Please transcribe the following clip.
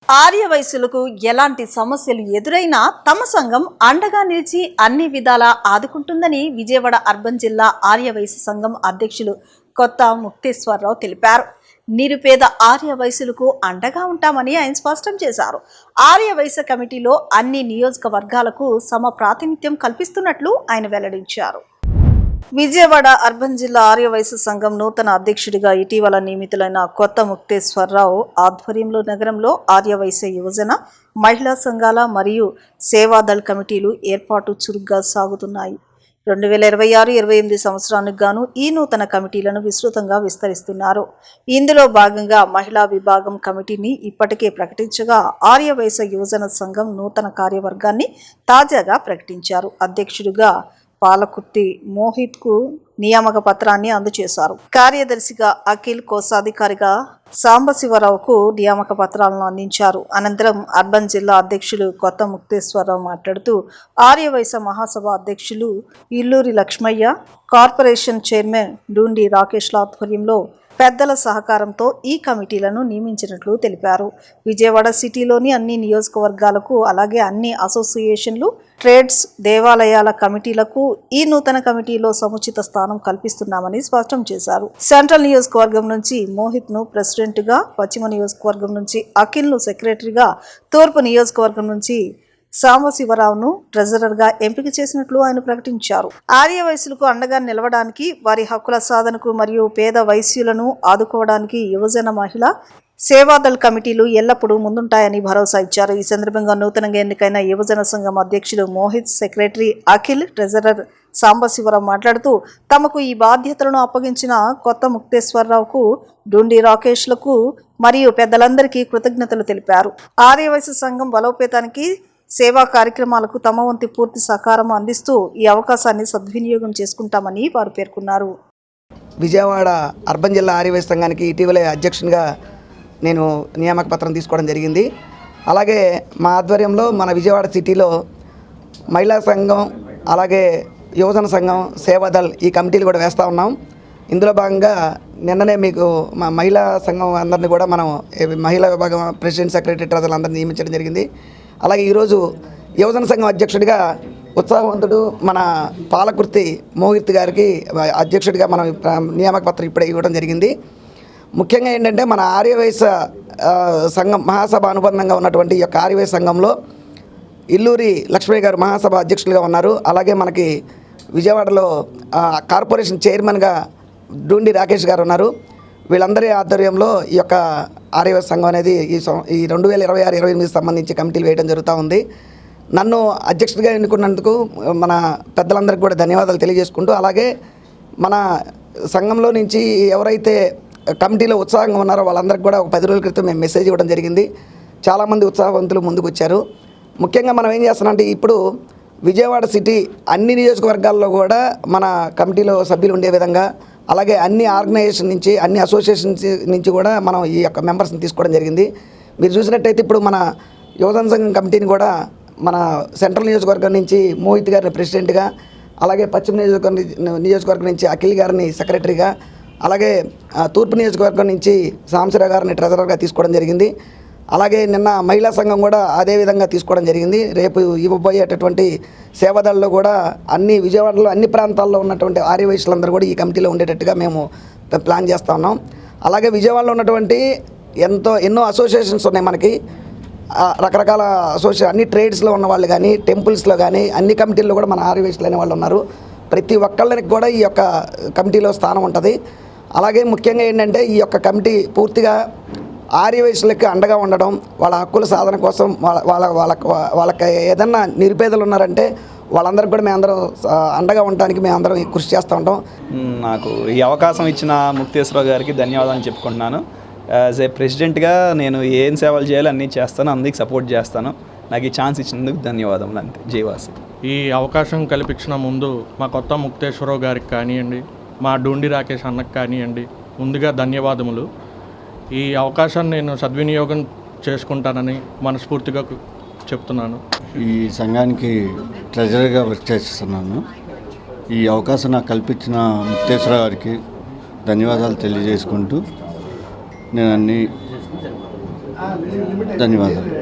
ఆర్యవైశ్యులకు ఎలాంటి సమస్యలు ఎదురైనా తమ సంఘం అండగా నిలిచి అన్ని విధాలా ఆదుకుంటుందని విజయవాడ అర్బన్ జిల్లా ఆర్యవైశ్య సంఘం అధ్యక్షులు కొత్త ముక్తేశ్వరరావు తెలిపారు. నిరుపేద ఆర్యవైశ్యులకు అండగా ఉంటామని ఆయన స్పష్టం చేశారు. ఆర్యవైశ్య కమిటీలో అన్ని నియోజకవర్గాలకు సమ ప్రాతినిధ్యం కల్పిస్తున్నట్లు ఆయన వెల్లడించారు. విజయవాడ అర్బన్ జిల్లా ఆర్యవైశ్య సంఘం నూతన అధ్యక్షుడిగా ఇటీవల నియమితులైన కొత్త ముక్తేశ్వరరావు ఆధ్వర్యంలో నగరంలో ఆర్యవైశ్య యువజన మహిళా సంఘాల మరియు సేవాదళ్ కమిటీలు ఏర్పాటు చురుగ్గా సాగుతున్నాయి. 2026-28 సంవత్సరానికి గాను ఈ నూతన కమిటీలను విస్తృతంగా విస్తరిస్తున్నారు. ఇందులో భాగంగా మహిళా విభాగం కమిటీని ఇప్పటికే ప్రకటించగా ఆర్యవైశ్య యువజన సంఘం నూతన కార్యవర్గాన్ని తాజాగా ప్రకటించారు. అధ్యక్షుడిగా పాలకుర్తి మోహిత్కు నియామక పత్రాన్ని అందజేశారు. కార్యదర్శిగా అఖిల్, కోశాధికారిగా సాంబశివరావుకు నియామక పత్రాలను అందించారు. అనంతరం అర్బన్ జిల్లా అధ్యక్షులు కొత్త ముక్తేశ్వరరావు మాట్లాడుతూ ఆర్యవైశ్య మహాసభ అధ్యక్షులు ఇల్లూరి లక్ష్మయ్య, కార్పొరేషన్ చైర్మన్ డూండి రాకేష్ల ఆధ్వర్యంలో పెద్దల సహకారంతో ఈ కమిటీలను నియమించినట్లు తెలిపారు. విజయవాడ సిటీలోని అన్ని నియోజకవర్గాలకు అలాగే అన్ని అసోసియేషన్లు, ట్రేడ్స్, దేవాలయాల కమిటీలకు ఈ నూతన కమిటీలో సముచిత స్థానం కల్పిస్తున్నామని స్పష్టం చేశారు. సెంట్రల్ నియోజకవర్గం నుంచి మోహిత్ను ప్రెసిడెంట్గా, పశ్చిమ నియోజకవర్గం నుంచి అఖిల్ను సెక్రటరీగా, తూర్పు నియోజకవర్గం నుంచి సాంబశివరావును ట్రెజరర్గా ఎంపిక చేసినట్లు ఆయన ప్రకటించారు. ఆర్యవైశ్యులకు అండగా నిలవడానికి, వారి హక్కుల సాధనకు మరియు పేద వైశ్యులను ఆదుకోవడానికి యువజన మహిళ సేవాదళ్ కమిటీలు ఎల్లప్పుడూ ముందుంటాయని భరోసా ఇచ్చారు. ఈ సందర్భంగా నూతనంగా ఎన్నికైన యువజన సంఘం అధ్యక్షుడు మోహిత్, సెక్రటరీ అఖిల్, ట్రెజరర్ సాంబశివరావు మాట్లాడుతూ తమకు ఈ బాధ్యతలను అప్పగించిన కొత్త ముక్తేశ్వరరావుకు, డూండి రాకేష్లకు మరియు పెద్దలందరికీ కృతజ్ఞతలు తెలిపారు. ఆర్యవైశ్య సంఘం బలోపేతానికి, సేవా కార్యక్రమాలకు తమ వంతు పూర్తి సహకారం అందిస్తూ ఈ అవకాశాన్ని సద్వినియోగం చేసుకుంటామని వారు పేర్కొన్నారు. విజయవాడ అర్బన్ జిల్లా ఆర్యవైశ్య సంఘానికి ఇటీవలే అధ్యక్షునిగా నేను నియామక పత్రం తీసుకోవడం జరిగింది. అలాగే మా ఆధ్వర్యంలో మన విజయవాడ సిటీలో మహిళా సంఘం, అలాగే యువజన సంఘం, సేవాదళ్ ఈ కమిటీలు కూడా వేస్తూ ఉన్నాం. ఇందులో భాగంగా నిన్ననే మీకు మా మహిళా సంఘం అందరినీ కూడా మనం మహిళా విభాగం ప్రెసిడెంట్, సెక్రటరీ, ట్రెజరర్ అందరినీ నియమించడం జరిగింది. అలాగే ఈరోజు యువజన సంఘం అధ్యక్షుడిగా ఉత్సాహవంతుడు మన పాలకుర్తి మోహిత్ గారికి అధ్యక్షుడిగా మనం నియామక పత్రం ఇప్పుడే ఇవ్వడం జరిగింది. ముఖ్యంగా ఏంటంటే మన ఆర్యవైశ్య సంఘం మహాసభ అనుబంధంగా ఉన్నటువంటి ఈ యొక్క ఆర్యవైశ్య సంఘంలో ఇల్లూరి లక్ష్మయ్య గారు మహాసభ అధ్యక్షులుగా ఉన్నారు. అలాగే మనకి విజయవాడలో కార్పొరేషన్ చైర్మన్గా డూండి రాకేష్ గారు ఉన్నారు. వీళ్ళందరి ఆధ్వర్యంలో ఈ యొక్క ఆర్యవైశ్య సంఘం అనేది ఈ 2026-28 సంబంధించి కమిటీలు వేయడం జరుగుతూ ఉంది. నన్ను అధ్యక్షుడిగా ఎన్నుకున్నందుకు మన పెద్దలందరికీ కూడా ధన్యవాదాలు తెలియజేసుకుంటూ, అలాగే మన సంఘంలో నుంచి ఎవరైతే కమిటీలో ఉత్సాహంగా ఉన్నారో వాళ్ళందరికీ కూడా ఒక 10 రోజుల క్రితం మేము మెసేజ్ ఇవ్వడం జరిగింది. చాలామంది ఉత్సాహవంతులు ముందుకు వచ్చారు. ముఖ్యంగా మనం ఏం చేస్తున్నామంటే ఇప్పుడు విజయవాడ సిటీ అన్ని నియోజకవర్గాల్లో కూడా మన కమిటీలో సభ్యులు ఉండే విధంగా, అలాగే అన్ని ఆర్గనైజేషన్ నుంచి, అన్ని అసోసియేషన్స్ నుంచి కూడా మనం ఈ యొక్క మెంబర్స్ని తీసుకోవడం జరిగింది. మీరు చూసినట్టయితే ఇప్పుడు మన యువజన సంఘం కమిటీని కూడా మన సెంట్రల్ నియోజకవర్గం నుంచి మోహిత్ గారిని ప్రెసిడెంట్గా, అలాగే పశ్చిమ నియోజకవర్గం నుంచి అఖిల్ గారిని సెక్రటరీగా, అలాగే తూర్పు నియోజకవర్గం నుంచి సాంబశివరావు గారిని ట్రెజరర్గా తీసుకోవడం జరిగింది. అలాగే నిన్న మహిళా సంఘం కూడా అదేవిధంగా తీసుకోవడం జరిగింది. రేపు ఇవ్వబోయేటటువంటి సేవాదళలో కూడా అన్ని విజయవాడలో అన్ని ప్రాంతాల్లో ఉన్నటువంటి ఆర్యవైశ్యులందరూ కూడా ఈ కమిటీలో ఉండేటట్టుగా మేము ప్లాన్ చేస్తూ ఉన్నాం. అలాగే విజయవాడలో ఉన్నటువంటి ఎన్నో అసోసియేషన్స్ ఉన్నాయి మనకి, రకరకాల అన్ని ట్రేడ్స్లో ఉన్న వాళ్ళు కానీ, టెంపుల్స్లో కానీ అన్ని కమిటీల్లో కూడా మన ఆర్యవైశ్యులు అనే వాళ్ళు ఉన్నారు. ప్రతి ఒక్కళ్ళకి కూడా ఈ యొక్క కమిటీలో స్థానం ఉంటుంది. అలాగే ముఖ్యంగా ఏంటంటే ఈ యొక్క కమిటీ పూర్తిగా ఆర్యవైశ్యులకి అండగా ఉండడం, వాళ్ళ హక్కుల సాధన కోసం, వాళ్ళకి ఏదన్నా నిరుపేదలు ఉన్నారంటే వాళ్ళందరికీ కూడా మేమందరం అండగా ఉండడానికి మేమందరం కృషి చేస్తూ ఉంటాం. నాకు ఈ అవకాశం ఇచ్చిన ముక్తేశ్వరరావు గారికి ధన్యవాదాలు చెప్పుకుంటున్నాను. యాజ్ ఏ ప్రెసిడెంట్గా నేను ఏం సేవలు చేయాలో అన్నీ చేస్తాను, అందరికి సపోర్ట్ చేస్తాను. నాకు ఈ ఛాన్స్ ఇచ్చినందుకు ధన్యవాదములు. అంతే. జైవాసి. ఈ అవకాశం కల్పించిన ముందు మా కొత్త ముక్తేశ్వరరావు గారికి కానివ్వండి, మా డూండి రాకేష్ అన్నకు కానివ్వండి, ముందుగా ధన్యవాదములు. ఈ అవకాశాన్ని నేను సద్వినియోగం చేసుకుంటానని మనస్ఫూర్తిగా చెప్తున్నాను. ఈ సంఘానికి ట్రెజరర్గా వర్క్ చేస్తున్నాను. ఈ అవకాశం నాకు కల్పించిన ముక్తేశ్వర గారికి ధన్యవాదాలు తెలియజేసుకుంటూ నేను అన్ని ధన్యవాదాలు.